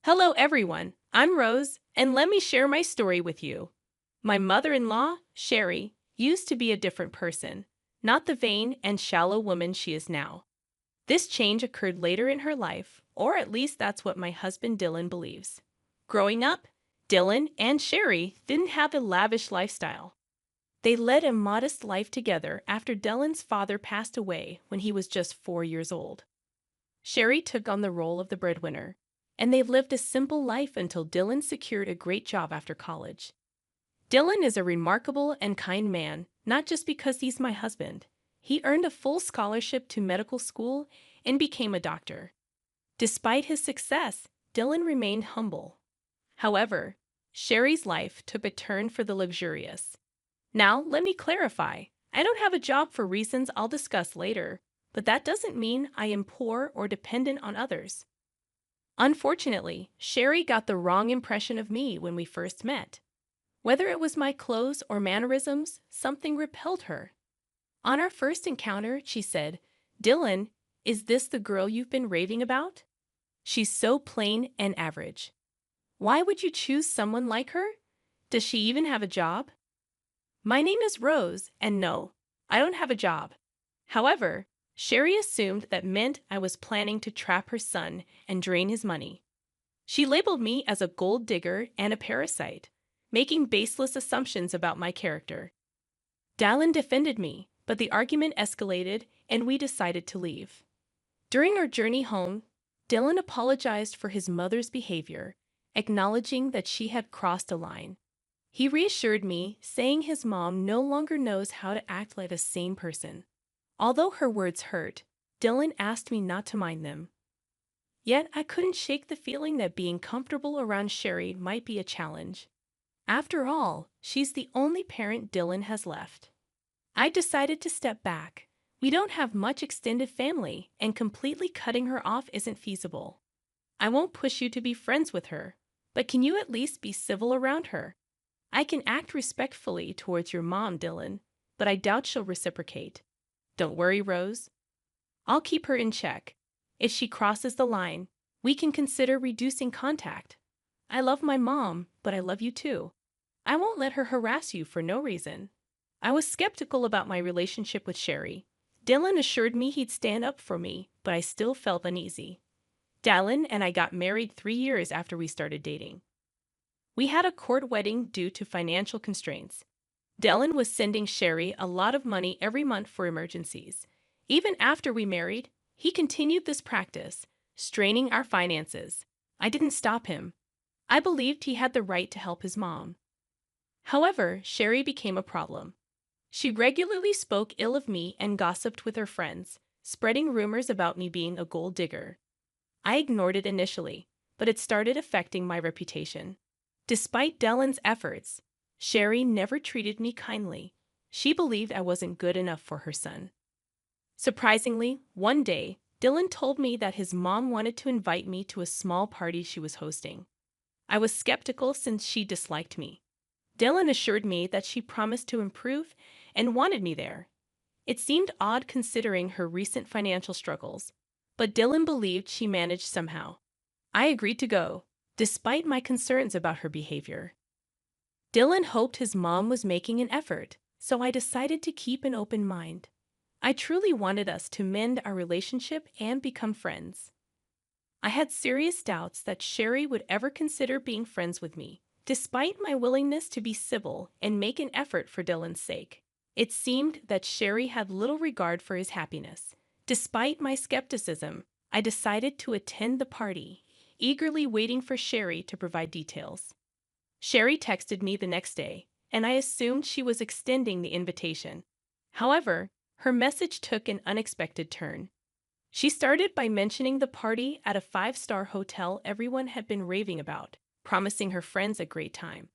Hello, everyone. I'm Rose, and let me share my story with you. My mother in law, Sherry, used to be a different person, not the vain and shallow woman she is now. This change occurred later in her life, or at least that's what my husband Dylan believes. Growing up, Dylan and Sherry didn't have a lavish lifestyle. They led a modest life together after Dylan's father passed away when he was just 4 years old. Sherry took on the role of the breadwinner, and they've lived a simple life until Dylan secured a great job after college. Dylan is a remarkable and kind man, not just because he's my husband. He earned a full scholarship to medical school and became a doctor. Despite his success, Dylan remained humble. However, Sherry's life took a turn for the luxurious. Now, let me clarify. I don't have a job for reasons I'll discuss later, but that doesn't mean I am poor or dependent on others. Unfortunately, Sherry got the wrong impression of me when we first met. Whether it was my clothes or mannerisms, something repelled her. On our first encounter, she said, "Dylan, is this the girl you've been raving about? She's so plain and average. Why would you choose someone like her? Does she even have a job?" My name is Rose, and no, I don't have a job. However, Sherry assumed that meant I was planning to trap her son and drain his money. She labeled me as a gold digger and a parasite, making baseless assumptions about my character. Dallin defended me, but the argument escalated and we decided to leave. During our journey home, Dylan apologized for his mother's behavior, acknowledging that she had crossed a line. He reassured me, saying his mom no longer knows how to act like a sane person. Although her words hurt, Dylan asked me not to mind them. Yet I couldn't shake the feeling that being comfortable around Sherry might be a challenge. After all, she's the only parent Dylan has left. I decided to step back. We don't have much extended family, and completely cutting her off isn't feasible. I won't push you to be friends with her, but can you at least be civil around her? I can act respectfully towards your mom, Dylan, but I doubt she'll reciprocate. Don't worry, Rose. I'll keep her in check. If she crosses the line, we can consider reducing contact. I love my mom, but I love you too. I won't let her harass you for no reason. I was skeptical about my relationship with Sherry. Dylan assured me he'd stand up for me, but I still felt uneasy. Dylan and I got married 3 years after we started dating. We had a court wedding due to financial constraints. Dylan was sending Sherry a lot of money every month for emergencies. Even after we married, he continued this practice, straining our finances. I didn't stop him. I believed he had the right to help his mom. However, Sherry became a problem. She regularly spoke ill of me and gossiped with her friends, spreading rumors about me being a gold digger. I ignored it initially, but it started affecting my reputation. Despite Dylan's efforts, Sherry never treated me kindly. She believed I wasn't good enough for her son. Surprisingly, one day, Dylan told me that his mom wanted to invite me to a small party she was hosting. I was skeptical since she disliked me. Dylan assured me that she promised to improve and wanted me there. It seemed odd considering her recent financial struggles, but Dylan believed she managed somehow. I agreed to go, despite my concerns about her behavior. Dylan hoped his mom was making an effort, so I decided to keep an open mind. I truly wanted us to mend our relationship and become friends. I had serious doubts that Sherry would ever consider being friends with me, despite my willingness to be civil and make an effort for Dylan's sake. It seemed that Sherry had little regard for his happiness. Despite my skepticism, I decided to attend the party, eagerly waiting for Sherry to provide details. Sherry texted me the next day, and I assumed she was extending the invitation. However, her message took an unexpected turn. She started by mentioning the party at a 5-star hotel everyone had been raving about, promising her friends a great time.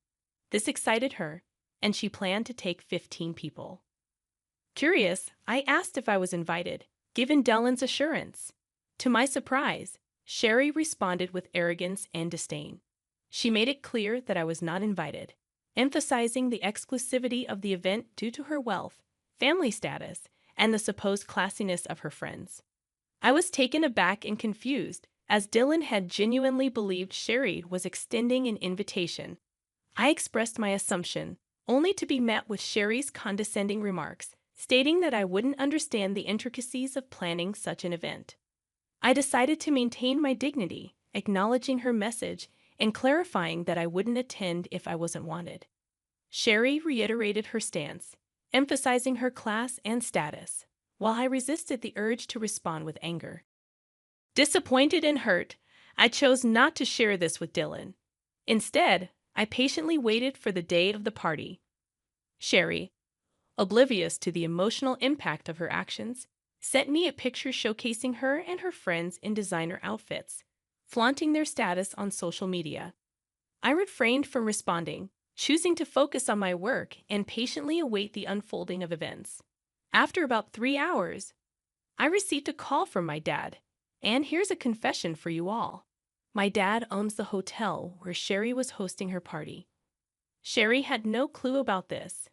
This excited her, and she planned to take 15 people. Curious, I asked if I was invited, given Dylan's assurance. To my surprise, Sherry responded with arrogance and disdain. She made it clear that I was not invited, emphasizing the exclusivity of the event due to her wealth, family status, and the supposed classiness of her friends. I was taken aback and confused, as Dylan had genuinely believed Sherry was extending an invitation. I expressed my assumption, only to be met with Sherry's condescending remarks, stating that I wouldn't understand the intricacies of planning such an event. I decided to maintain my dignity, acknowledging her message and clarifying that I wouldn't attend if I wasn't wanted. Sherry reiterated her stance, emphasizing her class and status, while I resisted the urge to respond with anger. Disappointed and hurt, I chose not to share this with Dylan. Instead, I patiently waited for the day of the party. Sherry, oblivious to the emotional impact of her actions, sent me a picture showcasing her and her friends in designer outfits, flaunting their status on social media. I refrained from responding, choosing to focus on my work and patiently await the unfolding of events. After about 3 hours, I received a call from my dad, and here's a confession for you all. My dad owns the hotel where Sherry was hosting her party. Sherry had no clue about this.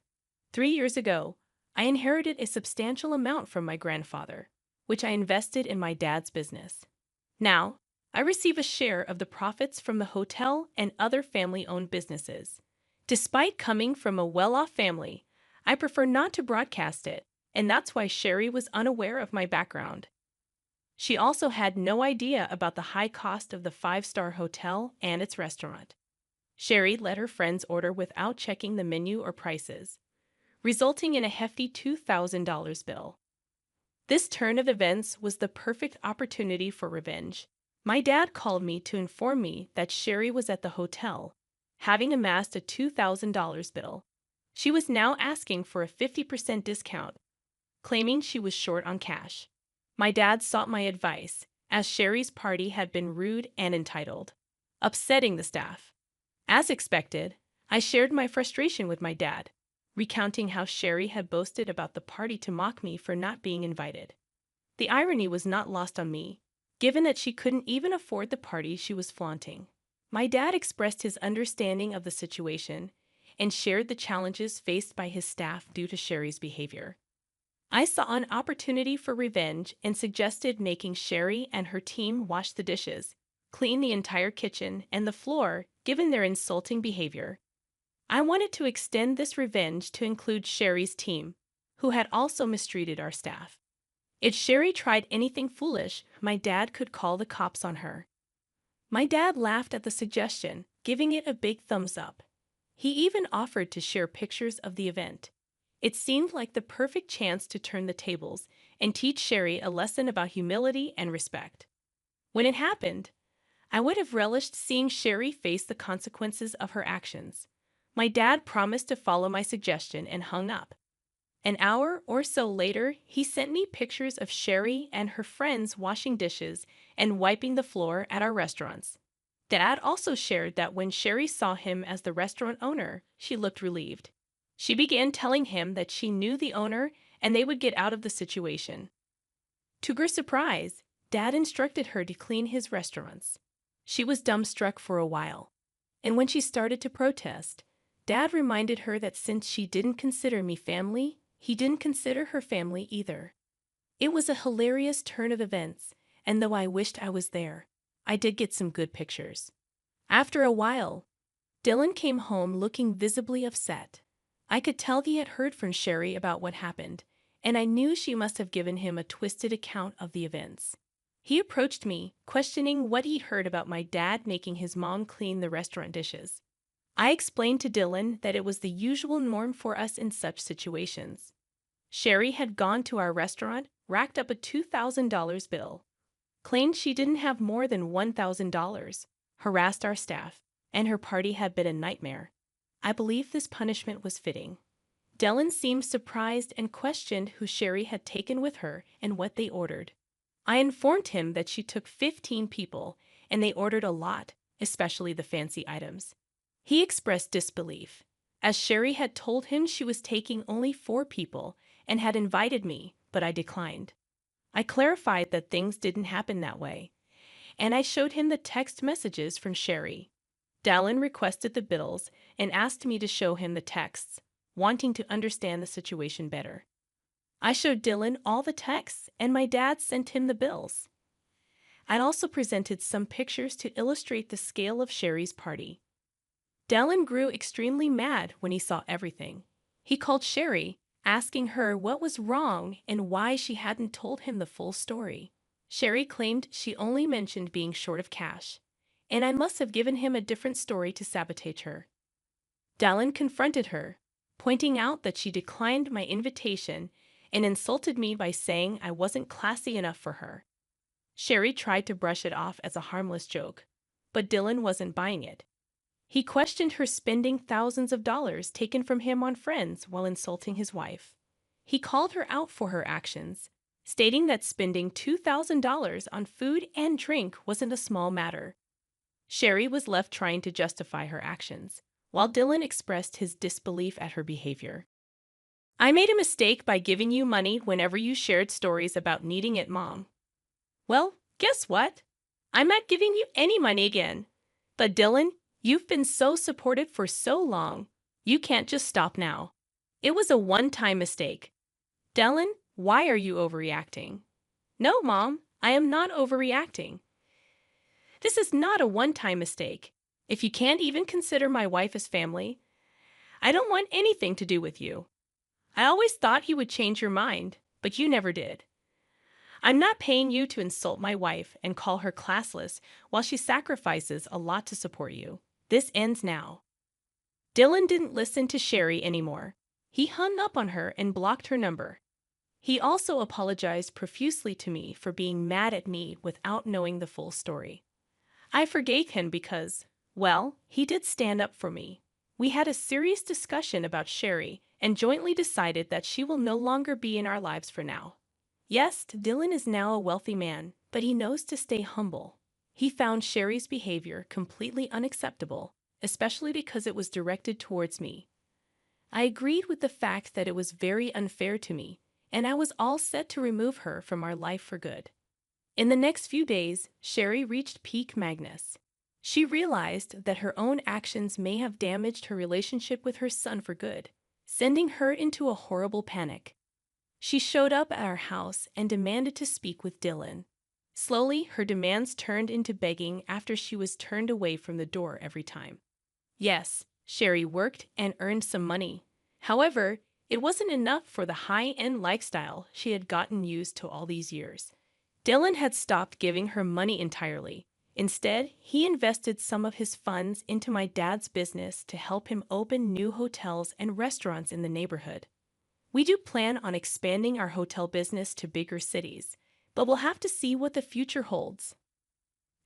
3 years ago, I inherited a substantial amount from my grandfather, which I invested in my dad's business. Now, I receive a share of the profits from the hotel and other family-owned businesses. Despite coming from a well-off family, I prefer not to broadcast it, and that's why Sherry was unaware of my background. She also had no idea about the high cost of the 5-star hotel and its restaurant. Sherry let her friends order without checking the menu or prices, resulting in a hefty $2,000 bill. This turn of events was the perfect opportunity for revenge. My dad called me to inform me that Sherry was at the hotel, having amassed a $2,000 bill. She was now asking for a 50% discount, claiming she was short on cash. My dad sought my advice, as Sherry's party had been rude and entitled, upsetting the staff. As expected, I shared my frustration with my dad, recounting how Sherry had boasted about the party to mock me for not being invited. The irony was not lost on me, given that she couldn't even afford the party she was flaunting. My dad expressed his understanding of the situation and shared the challenges faced by his staff due to Sherry's behavior. I saw an opportunity for revenge and suggested making Sherry and her team wash the dishes, clean the entire kitchen and the floor, given their insulting behavior. I wanted to extend this revenge to include Sherry's team, who had also mistreated our staff. If Sherry tried anything foolish, my dad could call the cops on her. My dad laughed at the suggestion, giving it a big thumbs up. He even offered to share pictures of the event. It seemed like the perfect chance to turn the tables and teach Sherry a lesson about humility and respect. When it happened, I would have relished seeing Sherry face the consequences of her actions. My dad promised to follow my suggestion and hung up. An hour or so later, he sent me pictures of Sherry and her friends washing dishes and wiping the floor at our restaurants. Dad also shared that when Sherry saw him as the restaurant owner, she looked relieved. She began telling him that she knew the owner and they would get out of the situation. To her surprise, Dad instructed her to clean his restaurants. She was dumbstruck for a while, and when she started to protest, Dad reminded her that since she didn't consider me family, he didn't consider her family either. It was a hilarious turn of events, and though I wished I was there, I did get some good pictures. After a while, Dylan came home looking visibly upset. I could tell he had heard from Sherry about what happened, and I knew she must have given him a twisted account of the events. He approached me, questioning what he heard about my dad making his mom clean the restaurant dishes. I explained to Dylan that it was the usual norm for us in such situations. Sherry had gone to our restaurant, racked up a $2,000 bill, claimed she didn't have more than $1,000, harassed our staff, and her party had been a nightmare. I believe this punishment was fitting. Dylan seemed surprised and questioned who Sherry had taken with her and what they ordered. I informed him that she took 15 people, and they ordered a lot, especially the fancy items. He expressed disbelief, as Sherry had told him she was taking only 4 people and had invited me, but I declined. I clarified that things didn't happen that way, and I showed him the text messages from Sherry. Dylan requested the bills and asked me to show him the texts, wanting to understand the situation better. I showed Dylan all the texts, and my dad sent him the bills. I also presented some pictures to illustrate the scale of Sherry's party. Dylan grew extremely mad when he saw everything. He called Sherry, asking her what was wrong and why she hadn't told him the full story. Sherry claimed she only mentioned being short of cash, and I must have given him a different story to sabotage her. Dylan confronted her, pointing out that she declined my invitation and insulted me by saying I wasn't classy enough for her. Sherry tried to brush it off as a harmless joke, but Dylan wasn't buying it. He questioned her spending thousands of dollars taken from him on friends while insulting his wife. He called her out for her actions, stating that spending $2,000 on food and drink wasn't a small matter. Sherry was left trying to justify her actions, while Dylan expressed his disbelief at her behavior. I made a mistake by giving you money whenever you shared stories about needing it, Mom. Well, guess what? I'm not giving you any money again. But Dylan, you've been so supportive for so long. You can't just stop now. It was a one-time mistake. Dylan, why are you overreacting? No, Mom, I am not overreacting. This is not a one-time mistake. If you can't even consider my wife as family, I don't want anything to do with you. I always thought you would change your mind, but you never did. I'm not paying you to insult my wife and call her classless while she sacrifices a lot to support you. This ends now. Dylan didn't listen to Sherry anymore. He hung up on her and blocked her number. He also apologized profusely to me for being mad at me without knowing the full story. I forgave him because, well, he did stand up for me. We had a serious discussion about Sherry and jointly decided that she will no longer be in our lives for now. Yes, Dylan is now a wealthy man, but he knows to stay humble. He found Sherry's behavior completely unacceptable, especially because it was directed towards me. I agreed with the fact that it was very unfair to me, and I was all set to remove her from our life for good. In the next few days, Sherry reached peak madness. She realized that her own actions may have damaged her relationship with her son for good, sending her into a horrible panic. She showed up at our house and demanded to speak with Dylan. Slowly, her demands turned into begging after she was turned away from the door every time. Yes, Sherry worked and earned some money. However, it wasn't enough for the high-end lifestyle she had gotten used to all these years. Dylan had stopped giving her money entirely. Instead, he invested some of his funds into my dad's business to help him open new hotels and restaurants in the neighborhood. We do plan on expanding our hotel business to bigger cities, but we'll have to see what the future holds.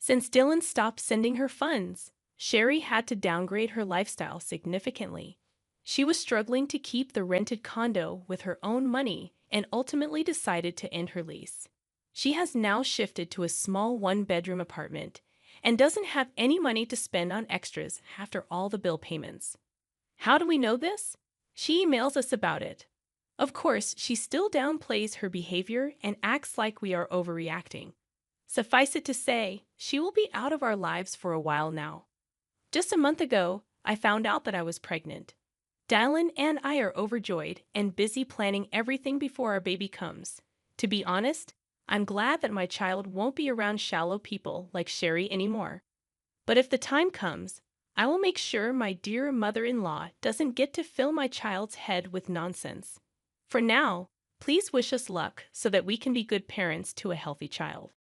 Since Dylan stopped sending her funds, Sherry had to downgrade her lifestyle significantly. She was struggling to keep the rented condo with her own money and ultimately decided to end her lease. She has now shifted to a small one-bedroom apartment and doesn't have any money to spend on extras after all the bill payments. How do we know this? She emails us about it. Of course, she still downplays her behavior and acts like we are overreacting. Suffice it to say, she will be out of our lives for a while now. Just a month ago, I found out that I was pregnant. Dylan and I are overjoyed and busy planning everything before our baby comes. To be honest, I'm glad that my child won't be around shallow people like Sherry anymore. But if the time comes, I will make sure my dear mother-in-law doesn't get to fill my child's head with nonsense. For now, please wish us luck so that we can be good parents to a healthy child.